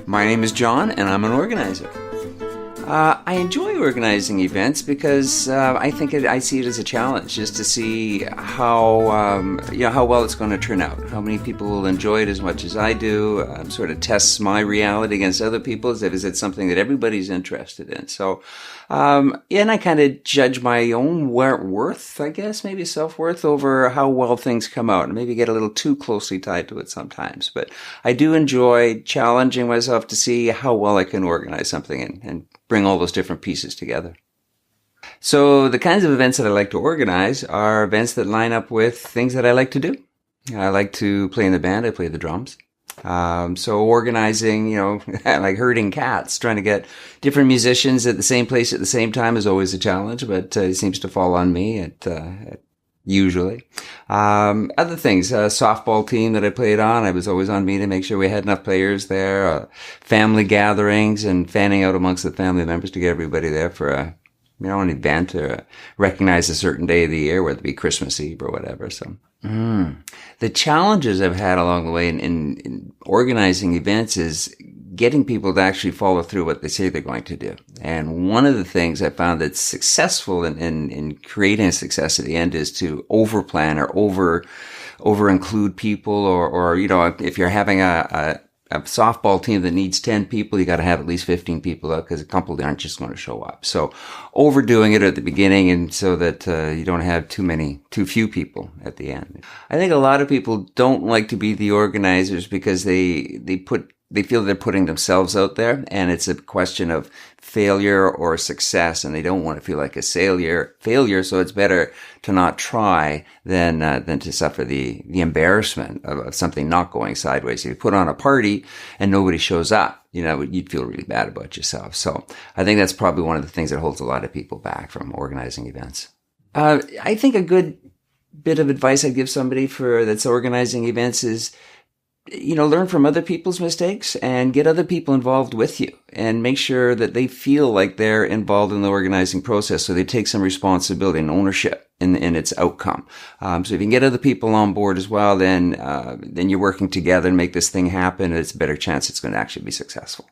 My name is John, and I'm an organizer. I enjoy organizing events because I see it as a challenge, just to see how well it's going to turn out, how many people will enjoy it as much as I do. Sort of tests my reality against other people's. Is it something that everybody's interested in? So, and I kind of judge my own worth, I guess, maybe self-worth, over how well things come out, and maybe get a little too closely tied to it sometimes. But I do enjoy challenging myself to see how well I can organize something and bring all those different pieces together. So the kinds of events that I like to organize are events that line up with things that I like to do. I like to play in the band. I play the drums. So organizing, like herding cats, trying to get different musicians at the same place at the same time is always a challenge, but it seems to fall on me usually. Other things, a softball team that I played on, it was always on me to make sure we had enough players there, family gatherings and fanning out amongst the family members to get everybody there for an event or recognize a certain day of the year, whether it be Christmas Eve or whatever. So, the challenges I've had along the way in organizing events is getting people to actually follow through what they say they're going to do. And one of the things I found that's successful in creating a success at the end is to overplan or over include people, or if you're having a softball team that needs 10 people, you got to have at least 15 people out, because a couple aren't just going to show up. So overdoing it at the beginning, and so that you don't have too few people at the end. I think a lot of people don't like to be the organizers because they feel they're putting themselves out there, and it's a question of failure or success, and they don't want to feel like a failure. So it's better to not try than to suffer the embarrassment of something not going sideways. If you put on a party and nobody shows up, you'd feel really bad about yourself. So I think that's probably one of the things that holds a lot of people back from organizing events. I think a good bit of advice I'd give somebody that's organizing events is, learn from other people's mistakes and get other people involved with you, and make sure that they feel like they're involved in the organizing process, so they take some responsibility and ownership in its outcome. So if you can get other people on board as well, then you're working together and make this thing happen, and it's a better chance it's going to actually be successful.